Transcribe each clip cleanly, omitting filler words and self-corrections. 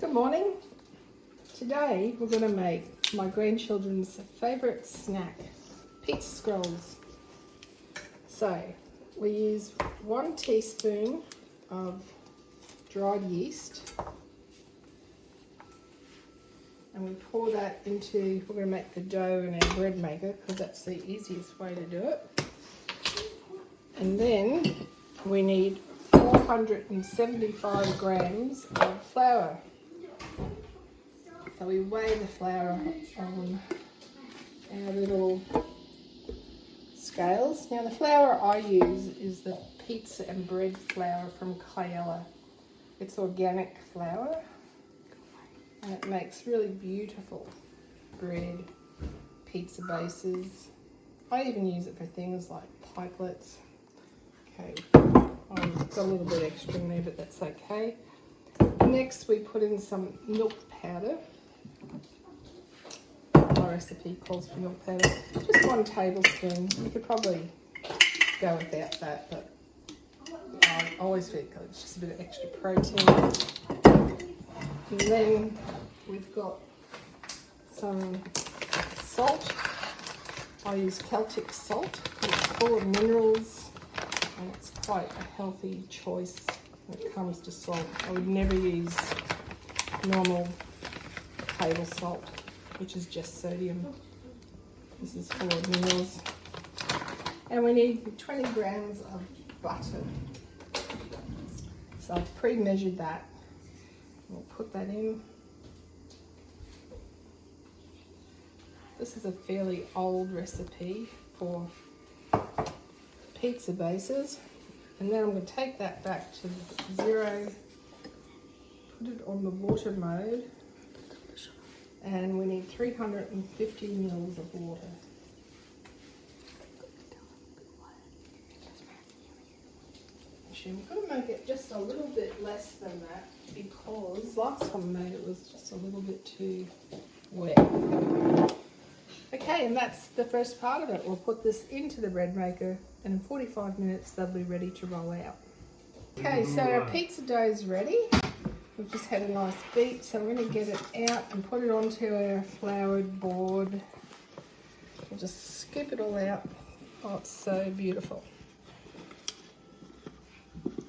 Good morning. Today we're going to make my grandchildren's favourite snack, pizza scrolls. So we use 1 teaspoon of dried yeast and we pour that into, we're going to make the dough in our bread maker because that's the easiest way to do it. And then we need 475 grams of flour. So we weigh the flour on our little scales. Now the flour I use is the pizza and bread flour from Kyella. It's organic flour and it makes really beautiful bread, pizza bases. I even use it for things like pikelets. Okay, I've got a little bit extra in there, but that's okay. Next we put in some milk powder. My recipe calls for milk powder. Just 1 tablespoon. You could probably go without that, but I always feel it's just a bit of extra protein. And then we've got some salt. I use Celtic salt. It's full of minerals and it's quite a healthy choice when it comes to salt. I would never use normal table salt, which is just sodium. This is full of minerals. And we need 20 grams of butter. So I've pre-measured that. We'll put that in. This is a fairly old recipe for pizza bases. And then I'm going to take that back to 0, put it on the water mode. And we need 350 mils of water. Actually, I'm going to make it just a little bit less than that because last time I made it was just a little bit too wet. Okay, and that's the first part of it. We'll put this into the bread maker and in 45 minutes they'll be ready to roll out. Okay, so our pizza dough is ready. We've just had a nice beat, so we're going to get it out and put it onto our floured board. We'll just scoop it all out. Oh, it's so beautiful.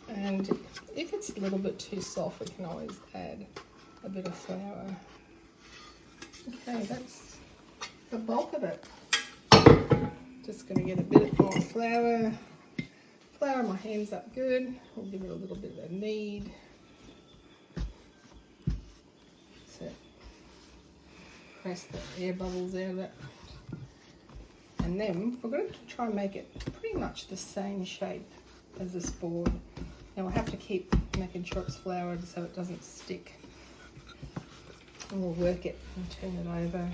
And if it's a little bit too soft, we can always add a bit of flour. Okay, that's the bulk of it. Just going to get a bit more flour. Flour my hands up good. We'll give it a little bit of a knead. Press the air bubbles out of it. And then we're going to try and make it pretty much the same shape as this board. Now we'll have to keep making sure it's floured so it doesn't stick. And we'll work it and turn it over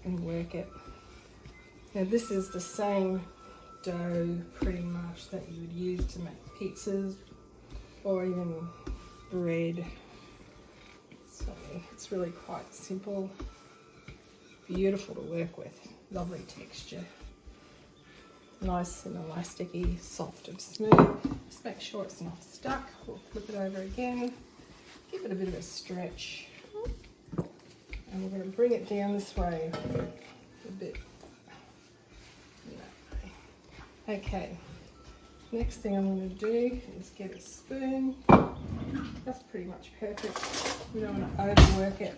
and work it. Now this is the same dough pretty much that you would use to make pizzas or even bread. So it's really quite simple. Beautiful to work with, lovely texture, nice and elasticy, soft and smooth. Just make sure it's not stuck. We'll flip it over again, give it a bit of a stretch, and we're going to bring it down this way a bit. Okay, next thing I'm going to do is get a spoon. That's pretty much perfect. We don't want to overwork it.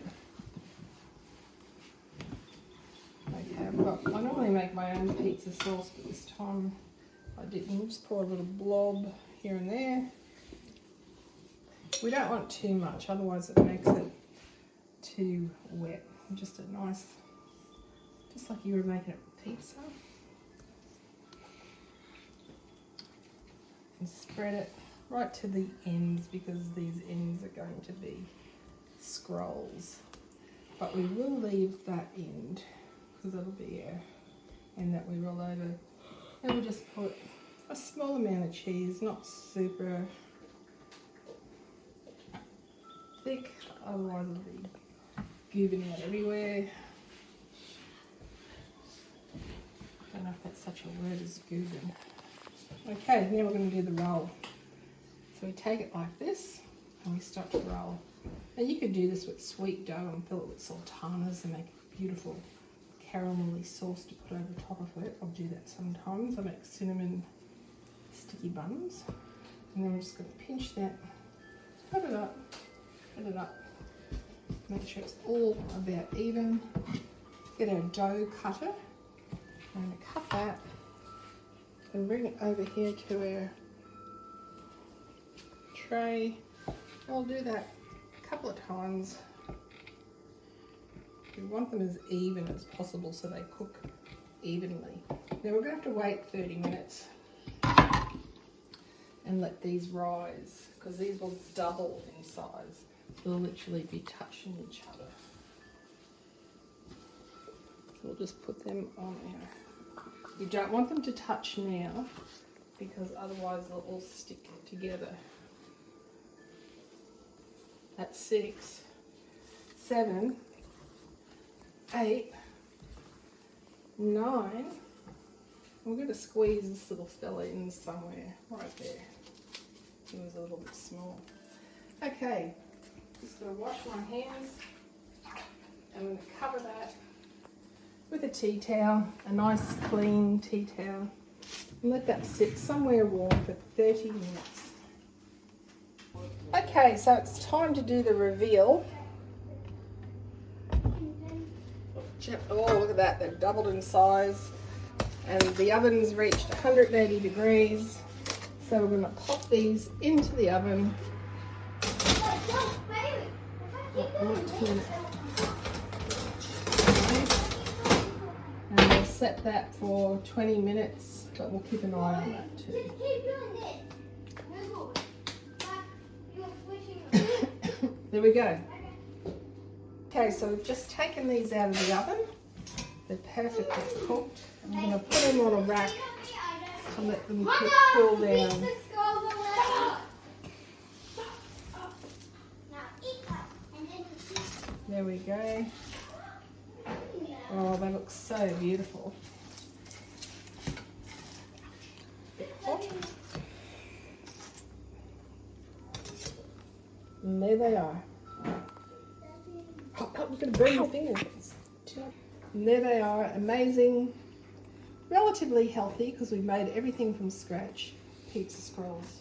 I normally make my own pizza sauce, but this time I didn't. Just pour a little blob here and there. We don't want too much, otherwise it makes it too wet. Just a nice, just like you were making a pizza. And spread it right to the ends because these ends are going to be scrolls. But we will leave that end because that'll be our end that we roll over. And we'll just put a small amount of cheese, not super thick, otherwise it'll be goobing out everywhere. Don't know if that's such a word as goobing. Okay, now we're going to do the roll. So we take it like this and we start to roll. And you could do this with sweet dough and fill it with sultanas and make a beautiful caramelly sauce to put over top of it. I'll do that sometimes. I make cinnamon sticky buns. And then we're just going to pinch that, put it up, make sure it's all about even. Get our dough cutter. I'm going to cut that and bring it over here to our tray. I'll do that a couple of times. We want them as even as possible so they cook evenly. Now we're going to have to wait 30 minutes and let these rise because these will double in size. They'll literally be touching each other. We'll just put them on there. You don't want them to touch now because otherwise they'll all stick together. That's 6, 7, 8, 9. We're going to squeeze this little fella in somewhere right there. He was a little bit small. Okay, just going to wash my hands. I'm going to cover that with a tea towel, a nice clean tea towel, and let that sit somewhere warm for 30 minutes. Okay, so it's time to do the reveal. Oh, look at that, they've doubled in size. And the oven's reached 180 degrees. So we're going to pop these into the oven. And we'll set that for 20 minutes, but we'll keep an eye on that too. There we go. Okay, so we've just taken these out of the oven. They're perfectly cooked. I'm going to put them on a rack to let them cool down. There we go. Oh, they look so beautiful. Hot. And there they are. Oh, you're going to burn your fingers. And there they are, amazing, relatively healthy because we made everything from scratch, pizza scrolls.